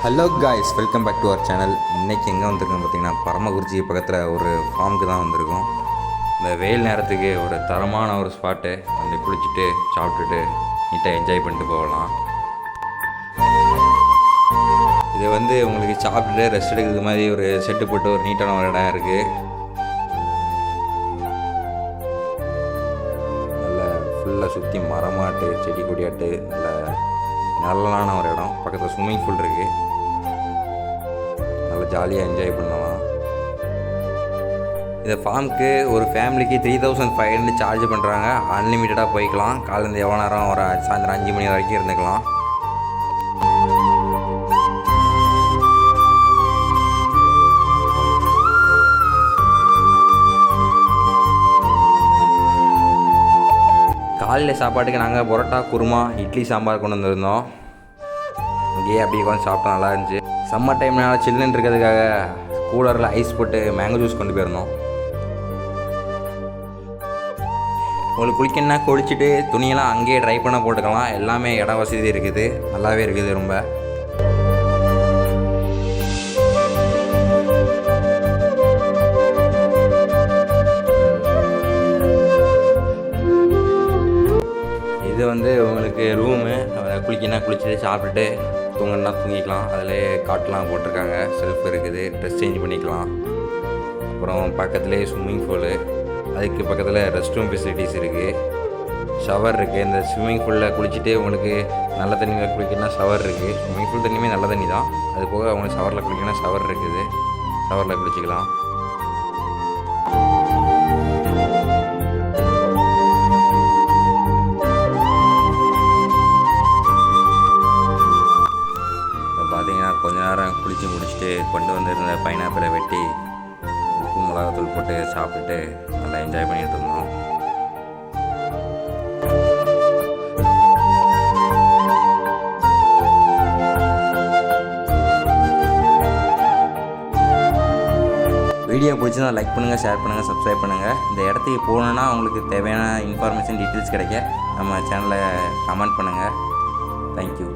Hello guys, welcome back to our channel. இன்றைக்கி எங்கே வந்திருக்கோம் பார்த்திங்கன்னா, பரமக்குறிச்சி பக்கத்தில் ஒரு ஃபார்முக்கு தான் வந்திருக்கோம். இந்த வெயில் நேரத்துக்கு ஒரு தரமான ஒரு ஸ்பாட்டு. வந்து குளிச்சுட்டு சாப்பிட்டுட்டு நீட்டாக என்ஜாய் பண்ணிட்டு போகலாம். இது வந்து உங்களுக்கு சாப்பிட்டுட்டு ரெஸ்ட் எடுக்கிறது மாதிரி ஒரு செட்டு போட்டு ஒரு நீட்டான ஒரு இடம் இருக்குது. நல்ல ஃபுல்லாக சுற்றி மரமாட்டு செடி கொடியாட்டு நல்ல நல்லான ஒரு இடம். பக்கத்தில் ஸ்விம்மிங் பூல் இருக்குது. நல்லா ஜாலியாக என்ஜாய் பண்ணலாம். இந்த ஃபார்முக்கு ஒரு ஃபேமிலிக்கு 3500 சார்ஜ் பண்ணுறாங்க. அன்லிமிட்டடாக போய்க்கலாம். காலேருந்து எவ்வளோ நேரம் ஒரு சாயந்தரம் 5 மணி வரைக்கும் இருந்துக்கலாம். காலையில் சாப்பாட்டுக்கு நாங்கள் பரோட்டா, குருமா, இட்லி, சாம்பார் கொண்டு வந்திருந்தோம். இங்கேயே அப்படியே கொஞ்சம் சாப்பிட்டோம். நல்லா இருந்துச்சு. சம்மர் டைம்னால சில்லுன்னு இருக்கிறதுக்காக கூலரில் ஐஸ் போட்டு மேங்கோ ஜூஸ் கொண்டு போயிருந்தோம். உங்களுக்கு குளிக்கணுன்னா குளிச்சுட்டு துணியெல்லாம் அங்கேயே ட்ரை பண்ண போட்டுக்கலாம். எல்லாமே இட வசதி இருக்குது. நல்லாவே இருக்குது. ரொம்ப இது வந்து உங்களுக்கு ரூமு. குளிக்கணுன்னா குளிச்சுட்டு சாப்பிட்டுட்டு தூங்கினா தூங்கிக்கலாம். அதில் காட்டெலாம் போட்டிருக்காங்க. செல்ஃப் இருக்குது. ட்ரெஸ் சேஞ்ச் பண்ணிக்கலாம். அப்புறம் பக்கத்துலேயே ஸ்விம்மிங் பூலு, அதுக்கு பக்கத்தில் ரெஸ்ட் ரூம் ஃபெசிலிட்டிஸ் இருக்குது. ஷவர் இருக்குது. இந்த ஸ்விம்மிங் பூலில் குளிச்சுட்டு உங்களுக்கு நல்ல தண்ணியில் குளிக்கணும்னா ஷவர் இருக்குது. ஸ்விம்மிங் பூல் தண்ணியுமே நல்ல தண்ணி தான். அது போக அவங்களுக்கு ஷவரில் குளிக்கணும்னா ஷவர் இருக்குது. ஷவரில் குளிச்சிக்கலாம். பார்த்தீங்கன்னா கொஞ்ச நேரம் குளித்து முடிச்சுட்டு கொண்டு வந்திருந்த பைனாப்பிளை வெட்டி உப்பு மிளகாத்தூள் போட்டு சாப்பிட்டுட்டு நல்லா என்ஜாய் பண்ணிகிட்டு இருந்தோம். வீடியோ பிடிச்சிருந்தா லைக் பண்ணுங்கள், ஷேர் பண்ணுங்கள், சப்ஸ்கிரைப் பண்ணுங்கள். இந்த இடத்துக்கு போகணுன்னா உங்களுக்கு தேவையான இன்ஃபர்மேஷன் டீட்டெயில்ஸ் கிடைக்க நம்ம சேனலை கமெண்ட் பண்ணுங்கள். தேங்க்யூ.